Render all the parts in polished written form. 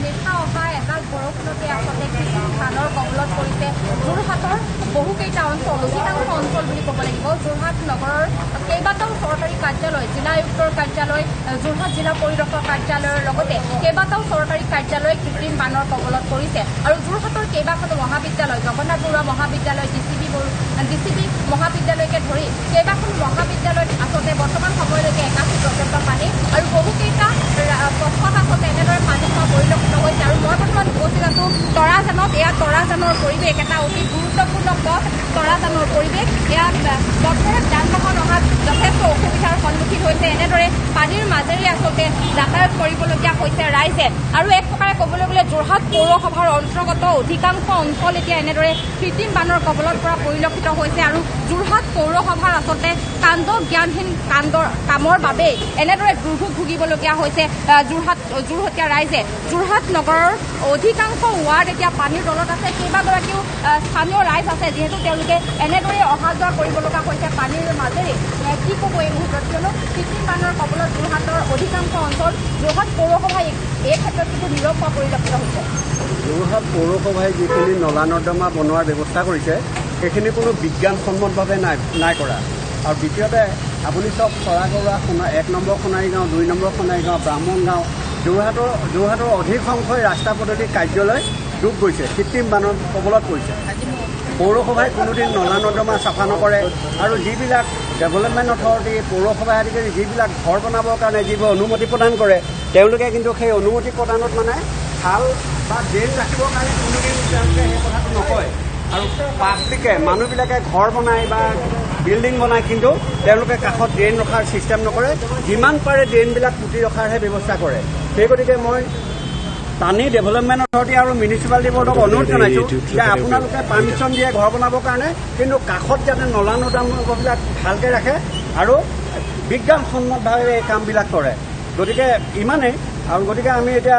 নিশা অহা এজাক বৰষুণতে আচলতে ধানৰ কবলত পৰিছে যোৰহাটৰ বহুকেইটা অঞ্চল অধিকাংশ অঞ্চল বুলি ক'ব লাগিব। যোৰহাট নগৰৰ কেইবাটাও চৰকাৰী কাৰ্যালয়, জিলা আয়ুক্তৰ কাৰ্যালয়, যোৰহাট জিলা পৰিদৰ্শক কাৰ্যালয়ৰ লগতে কেইবাটাও চৰকাৰী কাৰ্যালয় কৃত্ৰিম বানৰ কবলত পৰিছে। আৰু যোৰহাটৰ কেইবাখনো মহাবিদ্যালয়, জগন্নাথ বৰুৱা মহাবিদ্যালয়, ডিচিবি মহাবিদ্যালয়কে ধৰি কেইবাখনো মহাবিদ্যালয়ত আচলতে বৰ্তমান সময়লৈকে 81 পৰ্যন্ত পানী আৰু বহুকেইটা পথত আচলতে এনেদৰে পানী হোৱা পৰিলক্ষিত হৈছে। আৰু মই বৰ্তমান উপস্থিত আছোঁ তৰাজানত। এয়া তৰাজানৰ পৰিৱেশ, এটা অতি গুৰুত্বপূৰ্ণ পথ তৰাজানৰ পৰিৱেশ। এয়া বৰ্তমান যান বাহন অহাত যথেষ্ট অসুবিধাৰ সন্মুখীন হৈছে। এনেদৰে পানীৰ মাজেৰে আচলতে যাতায়াত কৰিবলগীয়া হৈছে ৰাইজে। আৰু এক প্ৰকাৰে ক'বলৈ গ'লে যোৰহাট পৌৰসভাৰ অন্তৰ্গত অধিকাংশ অঞ্চল এতিয়া এনেদৰে কৃত্ৰিম বানৰ কবলত পৰা পৰিলক্ষিত হৈছে। আৰু যোৰহাট পৌৰসভাৰ আচলতে কাণ্ড জ্ঞানহীন কামৰ বাবে এনেদৰে দুৰ্ভোগ ভুগিবলগীয়া হৈছে যোৰহাটীয়া ৰাইজে। যোৰহাট নগৰৰ অধিকাংশ ৱাৰ্ড এতিয়া পানীৰ তলত আছে। কেইবাগৰাকীও স্থানীয় ৰাইজ আছে, যিহেতু তেওঁলোকে এনেদৰে অহা যোৱা কৰিব লগা হৈছে পানীৰ মাজেৰে। কি ক'ব এই মুহূৰ্তত, কিয়নো কৃত্ৰিম বানৰ কবলত যোৰহাটৰ অধিকাংশ অঞ্চল। যোৰহাট পৌৰসভাই এই ক্ষেত্ৰত কিন্তু নীৰৱ হোৱা পৰিলক্ষিত হৈছে। যোৰহাট পৌৰসভাই যিখিনি নলা নৰ্দমা বনোৱাৰ ব্যৱস্থা কৰিছে সেইখিনি কোনো বিজ্ঞানসন্মতভাৱে নাই কৰা। আৰু দ্বিতীয়তে আপুনি চব চৰাগৰুৱা 1 নম্বৰ সোণাৰী গাঁও, 2 নম্বৰ সোণাৰী গাঁও, ব্ৰাহ্মণ গাঁও, যোৰহাটৰ অধিক সংখ্যক ৰাস্তা পদূলি কাৰ্যালয় ডুব গৈছে, কৃত্ৰিম বানৰ কবলত পৰিছে। পৌৰসভাই কোনোদিন নলা নৰ্দমা চাফা নকৰে। আৰু যিবিলাক ডেভেলপমেণ্ট অথৰিটি, পৌৰসভাই আদি কৰি যিবিলাক ঘৰ বনাবৰ কাৰণে যিবোৰ অনুমতি প্ৰদান কৰে, তেওঁলোকে কিন্তু সেই অনুমতি প্ৰদানত মানে খাল বা ড্ৰেইন ৰাখিবৰ কাৰণে কোনোদিন তেওঁলোকে সেই কথাটো নকয়। আৰু পাব্লিকে মানুহবিলাকে ঘৰ বনায় বা বিল্ডিং বনায়, কিন্তু তেওঁলোকে কাষত ড্ৰেইন ৰখাৰ ছিষ্টেম নকৰে। যিমান পাৰে ড্ৰেইনবিলাক পুতি ৰখাৰহে ব্যৱস্থা কৰে। সেই গতিকে মই পানী ডেভেলপমেণ্ট অথৰিটি আৰু মিউনিচিপালিটি বৰ্ডক অনুৰোধ জনাইছোঁ যে আপোনালোকে পাৰ্মিশ্যন দিয়ে ঘৰ বনাবৰ কাৰণে, কিন্তু কাষত যাতে নলা নৰ্দমাবিলাক ভালকৈ ৰাখে আৰু বিজ্ঞানসন্মতভাৱে এই কামবিলাক কৰে। গতিকে ইমানেই। আৰু গতিকে আমি এতিয়া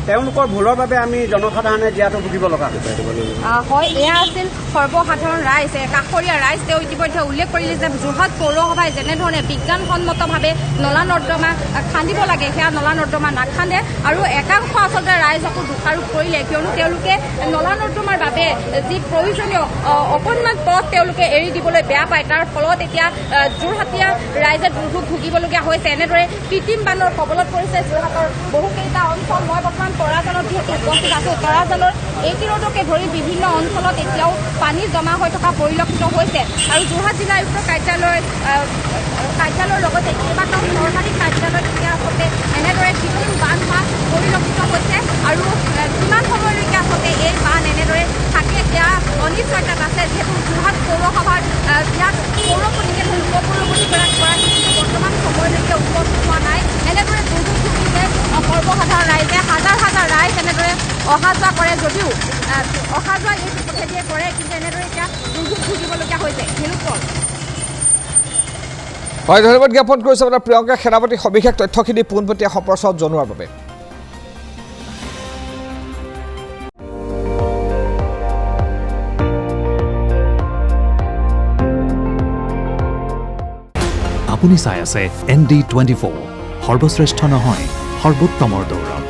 তেওঁলোকৰ ভুলৰ বাবে আমি জনসাধাৰণে জীয়াটো ভুগিব লগা হৈছে। হয়, এয়া আছিল সৰ্বসাধাৰণ ৰাইজ, কাষৰীয়া ৰাইজ। তেওঁ ইতিমধ্যে উল্লেখ কৰিলে যে যোৰহাট পৌৰসভাই যেনেধৰণে বিজ্ঞানসন্মতভাৱে নলা নৰ্দমা খান্দিব লাগে, সেয়া নলা নৰ্দমা নাখান্দে। আৰু একাংশ আচলতে ৰাইজকো দোষাৰোপ কৰিলে, কিয়নো তেওঁলোকে নলা নৰ্দমাৰ বাবে যি প্ৰয়োজনীয় অকণমান পথ তেওঁলোকে এৰি দিবলৈ বেয়া পায়। তাৰ ফলত এতিয়া যোৰহাটীয়া ৰাইজে দুৰ্ভোগ ভুগিবলগীয়া হৈছে। এনেদৰে কৃত্ৰিম বানৰ কবলত পৰিছে যোৰহাটৰ বহুকেইটা অঞ্চল। মই বৰ্তমান তৰাজানত যিহেতু উপস্থিত আছোঁ, তৰাজানৰ এইটি ৰোডকে ধৰি বিভিন্ন অঞ্চলত এতিয়াও পানী জমা হৈ থকা পৰিলক্ষিত হৈছে। আৰু যোৰহাট জিলা আয়ুক্তৰ কাৰ্যালয়ৰ লগতে কেইবাটাও চৰকাৰী কাৰ্যালয়ত এতিয়া আচলতে এনেদৰে কৃত্ৰিম বান হোৱা পৰিলক্ষিত হৈছে। আৰু কিমান সময়লৈকে আচলতে এই বান এনেদৰে থাকে সেয়া অনিশ্চয়তাত আছে, যিহেতু যোৰহাট পৌৰসভাৰ ইয়াত পৌৰপতিকে ধৰি উপপৌৰপতিগৰাকী বৰ্তমান সময়লৈকে উপস্থিত হোৱা নাই। এনেদৰে দুৰ্ভোগ ভুগিছে সৰ্বসাধাৰণ ৰাইজে। হাজাৰ হাজাৰ ৰাইজ এনেদৰে অহা যোৱা কৰে, যদিও অহা যোৱা এই পথেদিয়ে কৰে, কিন্তু এনেদৰে এতিয়া দুৰ্ভোগ ভুগিবলগীয়া হৈছে। হয়, ধন্যবাদ জ্ঞাপন কৰিছোঁ আপোনাৰ প্ৰিয়ংকা সেনাপতি সবিশেষ তথ্যখিনি পোনপটীয়া সম্প্ৰচাৰত জনোৱাৰ বাবে। আপুনি চাই আছে ND24, সৰ্বশ্ৰেষ্ঠ নহয় সৰ্বোত্তমৰ দৌৰত।